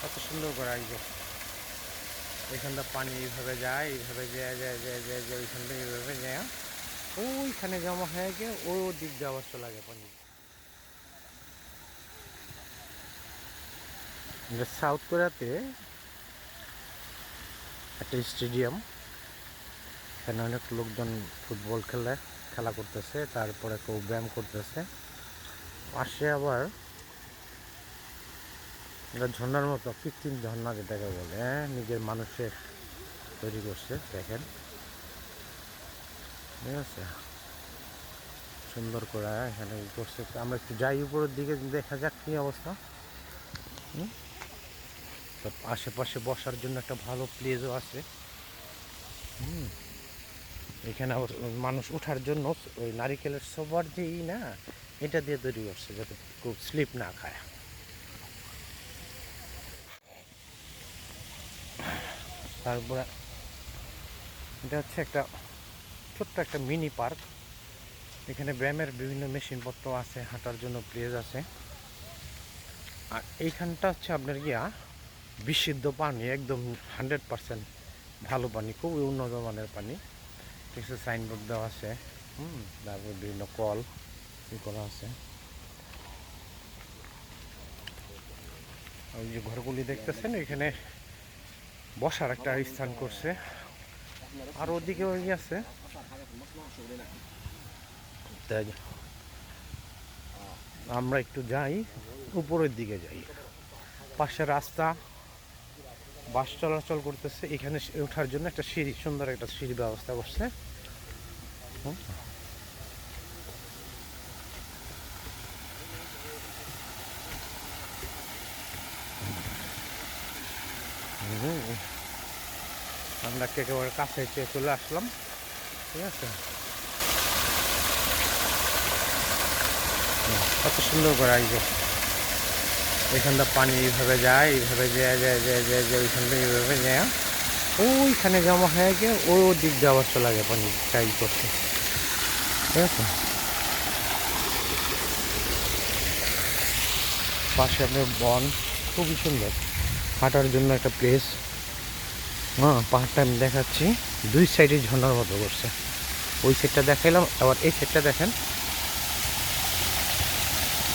কত সুন্দর করে আসবে। ওইখানটা পানি এইভাবে যায়, এইভাবে যায় যায় যায় যায় যায় ওইখান থেকে এইভাবে যায় ওইখানে জমা হয়ে গিয়ে ও দিক দিয়ে আবার চলে যায় পানি। সাউথ কোরিয়াতে একটা স্টেডিয়াম, এখানে অনেক লোকজন ফুটবল খেলা করতেছে, তারপরে কেউ ব্যায়াম করতেছে। পাশে আবার এটা ঝর্ণার মতো কৃত্রিম ঝর্ণা যেটাকে বলে, নিজের মানুষের তৈরি করছে, দেখেন ঠিক আছে, সুন্দর করে এখানে করছে। আমরা একটু যাই উপরের দিকে, দেখা যাক কী অবস্থা। তো আশেপাশে বসার জন্য একটা ভালো প্লেসও আছে। এখানে আবার মানুষ ওঠার জন্য ওই নারিকেলের সবার যেই না, এটা দিয়ে তৈরি করছে যাতে খুব স্লিপ না খায়। তারপরে এটা হচ্ছে একটা ছোট্ট একটা মিনি পার্ক। এখানে ব্যায়ামের বিভিন্ন মেশিনপত্র আছে, হাঁটার জন্য প্লেস আছে। আর এইখানটা হচ্ছে আপনার গিয়া বিশুদ্ধ পানি, একদম 100% ভালো পানি, খুবই উন্নত মানের পানি। কিছু সাইনবোর্ড দেওয়া আছে, তারপর বিভিন্ন কল করা আছে। ওই যে ঘরগুলি দেখতেছেন, এখানে বসার একটা স্থান করছে। আর ওদিকে ওই আছে, তাই আমরা একটু যাই, উপরের দিকে যাই। পাশে রাস্তা, বাস চলাচল করতেছে। এখানে ওঠার জন্য একটা সিঁড়ি, সুন্দর একটা সিঁড়ি ব্যবস্থা করছে। আমরা একেবারে কাছে চলে আসলাম, ঠিক আছে। কত সুন্দর করে আসবে। এখানটা পানি এইভাবে যায়, এইভাবে যায় যায় যায় যায় যায় ওইখান থেকে এইভাবে যায় ওইখানে জমা হয়ে গিয়ে ও দিক দিয়ে আবার চলে যায় পানি চাই করছে, ঠিক আছে। পাশে আপনার বন, খুবই সুন্দর হাঁটার জন্য একটা প্লেস। পাহাড়টা আমি দেখাচ্ছি, দুই সাইডে ঝর্ণার মতো করছে। ওই সাইডটা দেখাইলাম, আবার এই সাইডটা দেখেন,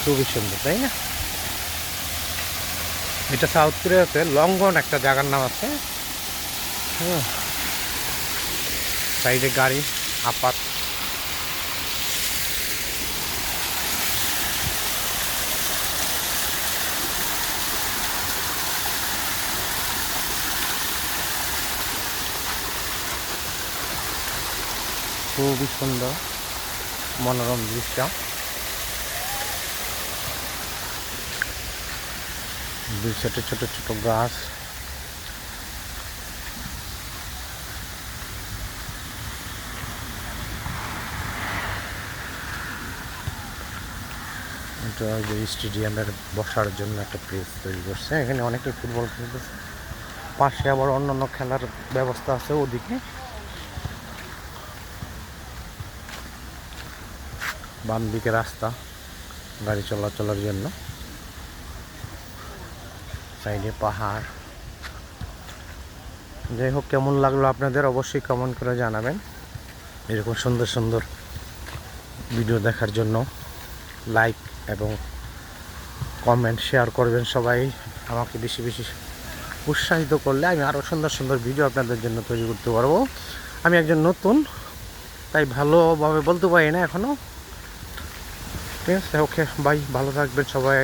খুবই সুন্দর, তাই না? এটা সাউথ কোরিয়াতে লংগন একটা জায়গার নাম আছে। সাইডে গাড়ি আপাত। খুবই সুন্দর মনোরম দৃশ্য। দুই সাইডে ছোট ছোট গাছ। এটা যে স্টেডিয়ামের বসার জন্য একটা প্লেস তৈরি করছে, এখানে অনেকে ফুটবল খেলতেছে। পাশে আবার অন্যান্য খেলার ব্যবস্থা আছে ওদিকে। বাম দিকে রাস্তা গাড়ি চলাচলের জন্য, সাইডে পাহাড়। যাই হোক, কেমন লাগলো আপনাদের অবশ্যই কমেন্ট করে জানাবেন। এরকম সুন্দর সুন্দর ভিডিও দেখার জন্য লাইক এবং কমেন্ট শেয়ার করবেন সবাই। আমাকে বেশি বেশি উৎসাহিত করলে আমি আরও সুন্দর সুন্দর ভিডিও আপনাদের জন্য তৈরি করতে পারবো। আমি একজন নতুন, তাই ভালোভাবে বলতে পারি না এখনও, ঠিক আছে। ওকে, বাই, ভালো থাকবেন সবাই।